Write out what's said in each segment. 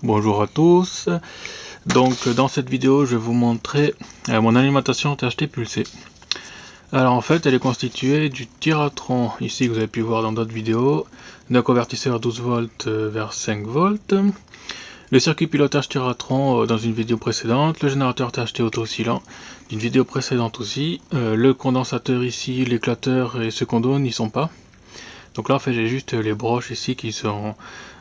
Bonjour à tous. Donc dans cette vidéo je vais vous montrer mon alimentation THT pulsée. Alors en fait elle est constituée du Tiratron, ici que vous avez pu voir dans d'autres vidéos, d'un convertisseur 12 volts vers 5 volts, le circuit pilotage Tiratron dans une vidéo précédente, le générateur THT auto-oscillant d'une vidéo précédente aussi, le condensateur ici, l'éclateur et ce qu'on donne ils sont pas. Donc là en fait j'ai juste les broches ici qui sont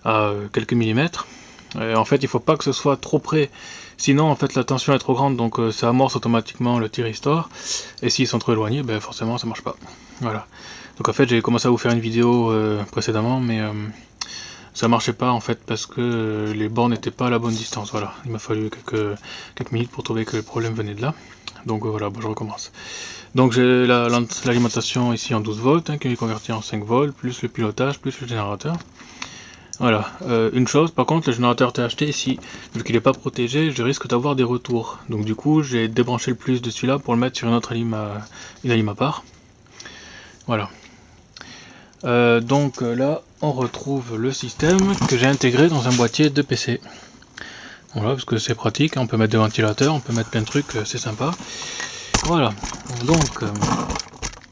à quelques millimètres. En fait il faut pas que ce soit trop près, sinon en fait la tension est trop grande, donc ça amorce automatiquement le thyristor, et s'ils sont trop éloignés, ben forcément ça marche pas. Voilà. Donc en fait j'ai commencé à vous faire une vidéo précédemment, mais ça marchait pas en fait parce que les bornes n'étaient pas à la bonne distance. Voilà, il m'a fallu quelques minutes pour trouver que le problème venait de là. Donc voilà, bon, je recommence. Donc j'ai l'alimentation ici en 12 volts qui est convertie en 5 volts, plus le pilotage, plus le générateur. Voilà, une chose par contre, le générateur THT ici, vu qu'il n'est pas protégé, je risque d'avoir des retours. Donc du coup j'ai débranché le plus de celui-là pour le mettre sur une autre une alim à part. Voilà. Donc là on retrouve le système que j'ai intégré dans un boîtier de PC. Voilà, parce que c'est pratique, on peut mettre des ventilateurs, on peut mettre plein de trucs, c'est sympa. Voilà, donc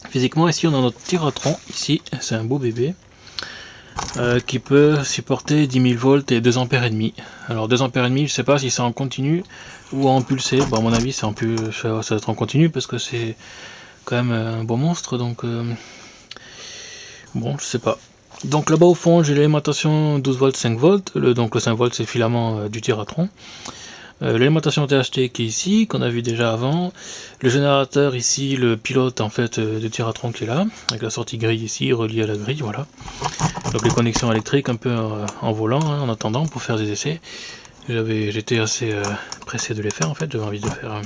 physiquement ici on a notre Tiratron, ici c'est un beau bébé. Qui peut supporter 10 000 volts et 2 ampères et demi. Alors 2 ampères et demi, je sais pas si c'est en continu ou en pulsé. Bon, à mon avis, ça doit être en continu parce que c'est quand même un beau monstre. Donc bon, je sais pas. Donc là-bas au fond, j'ai l'alimentation 12 volts, 5 volts. Donc le 5 volts, c'est le filament du Tiratron. L'alimentation THT qui est ici, qu'on a vu déjà avant. Le générateur ici, le pilote en fait de Tiratron qui est là, avec la sortie grille ici, reliée à la grille, voilà. Donc les connexions électriques un peu en volant, hein, en attendant pour faire des essais. J'étais assez pressé de les faire en fait, j'avais envie de faire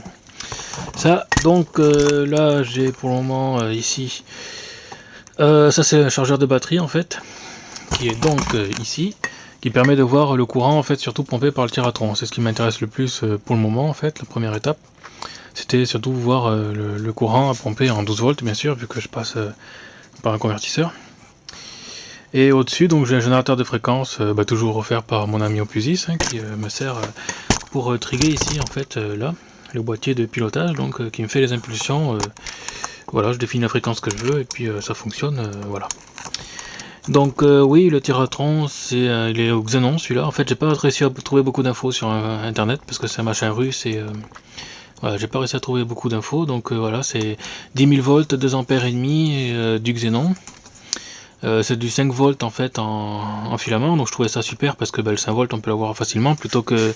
ça. Donc là j'ai pour le moment ici, ça c'est un chargeur de batterie en fait, qui est donc ici, qui permet de voir le courant en fait surtout pompé par le Tiratron. C'est ce qui m'intéresse le plus pour le moment en fait, la première étape. C'était surtout voir le courant à pomper en 12 volts bien sûr, vu que je passe par un convertisseur. Et au-dessus, donc j'ai un générateur de fréquence, toujours offert par mon ami Opusis, hein, qui me sert pour triguer ici en fait là, le boîtier de pilotage, donc qui me fait les impulsions. Voilà, je définis la fréquence que je veux et puis ça fonctionne, voilà. Donc oui, le Tiratron, il est au Xenon celui-là. En fait, j'ai pas réussi à trouver beaucoup d'infos sur internet parce que c'est un machin russe et voilà, j'ai pas réussi à trouver beaucoup d'infos. Donc voilà, c'est 10 000 volts, 2 ampères et demi et du Xenon. C'est du 5 volts en fait en filament, donc je trouvais ça super parce que le 5 volts on peut l'avoir facilement plutôt que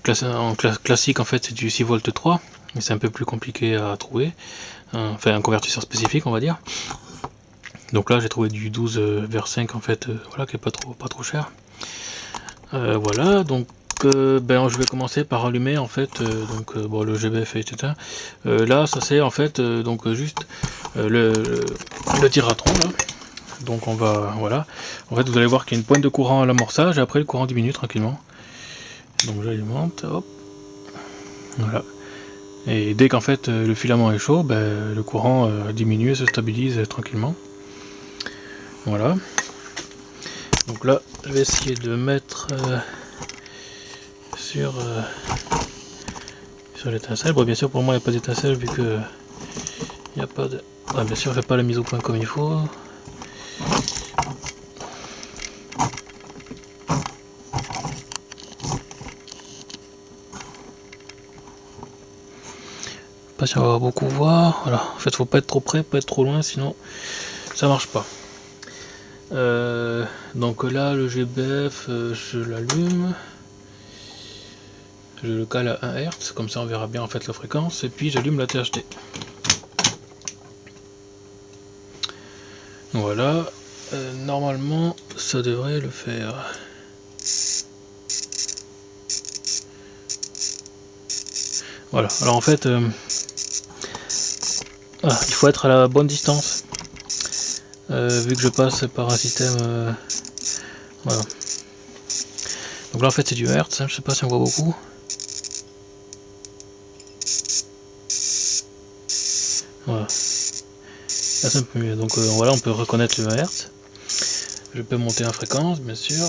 classique en fait c'est du 6 volts 3, mais c'est un peu plus compliqué à trouver, enfin un convertisseur spécifique on va dire. Donc là j'ai trouvé du 12 vers 5 en fait, voilà, qui est pas trop cher. Voilà, donc je vais commencer par allumer en fait le GBF est éteint. Là ça c'est en fait juste le Tiratron là. Donc on va, voilà, en fait vous allez voir qu'il y a une pointe de courant à l'amorçage et après le courant diminue tranquillement. Donc j'alimente, hop, voilà. Et dès qu'en fait le filament est chaud, le courant diminue et se stabilise tranquillement. Voilà. Donc là je vais essayer de mettre sur l'étincelle. Bon, bien sûr pour moi il n'y a pas d'étincelle vu que il n'y a pas de... Ah, bien sûr je fais pas la mise au point comme il faut. Pas si on va beaucoup voir, voilà, en fait faut pas être trop près, pas être trop loin, sinon ça marche pas. Donc là le GBF, je l'allume, je le cale à 1 Hz, comme ça on verra bien en fait la fréquence, et puis j'allume la THT. Voilà, normalement ça devrait le faire. Voilà, alors en fait, il faut être à la bonne distance, vu que je passe par un système, voilà. Donc là en fait c'est du Hertz, hein, je sais pas si on voit beaucoup. Voilà, là c'est un peu mieux, donc voilà, on peut reconnaître le Hertz. Je peux monter en fréquence bien sûr.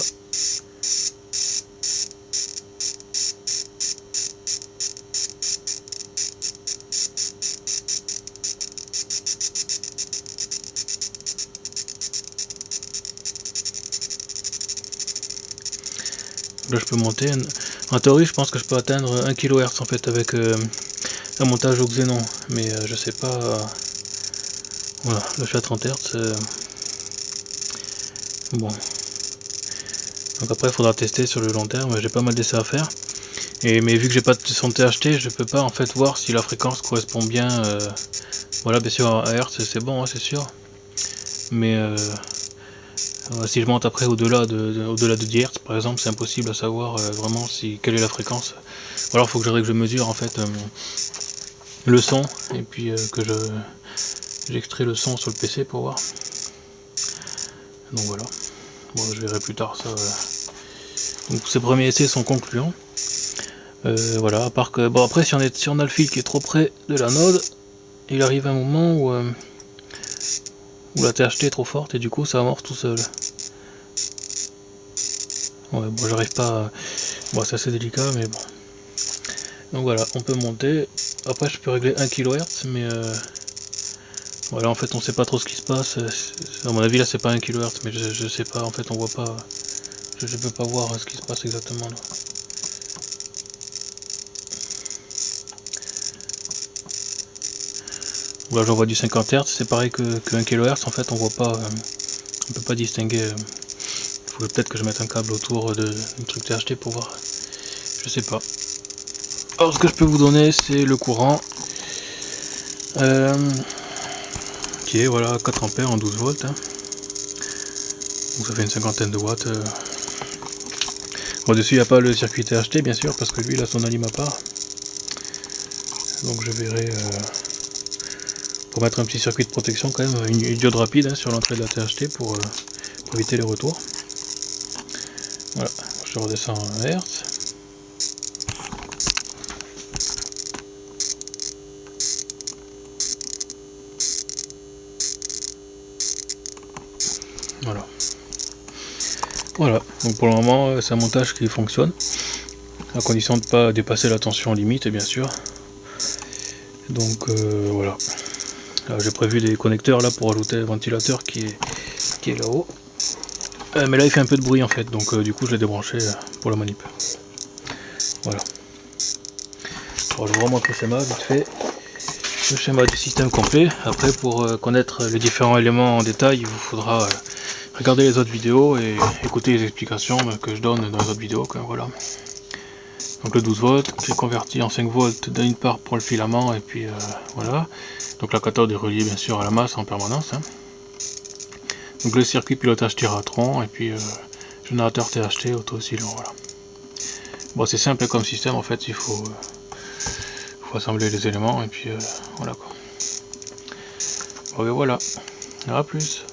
Là je peux monter, en théorie je pense que je peux atteindre 1 kHz en fait avec un montage au xénon, mais je sais pas, voilà, là je suis à 30 Hz, bon, donc après il faudra tester sur le long terme, j'ai pas mal d'essais à faire, mais vu que j'ai pas de son THT, je peux pas en fait voir si la fréquence correspond bien, voilà, bien sûr à Hertz c'est bon, hein, c'est sûr, mais si je monte après au-delà de 10 Hz par exemple, c'est impossible à savoir vraiment quelle est la fréquence. Ou alors il faut que je mesure en fait le son, et puis que j'extrais le son sur le PC pour voir. Donc voilà, bon, je verrai plus tard ça. Donc ces premiers essais sont concluants. Voilà, à part que, bon après si on a le fil qui est trop près de l'anode, il arrive un moment où la THT est trop forte et du coup ça amorce tout seul. Ouais, bon j'arrive pas à... Bon c'est assez délicat mais bon. Donc voilà, on peut monter. Après je peux régler 1 kHz mais voilà, en fait on sait pas trop ce qui se passe. À mon avis là c'est pas 1 kHz mais je sais pas, en fait on voit pas. Je peux pas voir ce qui se passe exactement là. Là j'en vois du 50 Hz, c'est pareil que 1 kHz, en fait on voit pas, on peut pas distinguer. Il faut peut-être que je mette un câble autour du truc THT pour voir. Je sais pas. Alors ce que je peux vous donner c'est le courant. Qui est voilà 4 ampères en 12 volts. Hein. Donc ça fait une cinquantaine de watts. Bon, dessus il n'y a pas le circuit THT bien sûr parce que lui il a son alim à part. Donc je verrai pour mettre un petit circuit de protection quand même, une diode rapide hein, sur l'entrée de la THT pour éviter les retours. Voilà, je redescends à Hertz. Voilà. Voilà, donc pour le moment c'est un montage qui fonctionne, à condition de ne pas dépasser la tension limite bien sûr. Donc voilà. J'ai prévu des connecteurs là pour ajouter le ventilateur qui est là-haut. Mais là il fait un peu de bruit en fait, donc du coup je l'ai débranché pour la manip. Voilà. Alors je vous remontre le schéma vite fait. Le schéma du système complet. Après pour connaître les différents éléments en détail, il vous faudra regarder les autres vidéos et écouter les explications que je donne dans les autres vidéos. Voilà. Donc le 12 volts qui est converti en 5 volts d'une part pour le filament et puis voilà. Donc la cathode est reliée bien sûr à la masse en permanence. Hein. Donc le circuit pilotage Tiratron et puis générateur THT auto-oscillant. Voilà. Bon c'est simple comme système en fait, il faut assembler les éléments et puis voilà quoi. Bon, et voilà. À plus.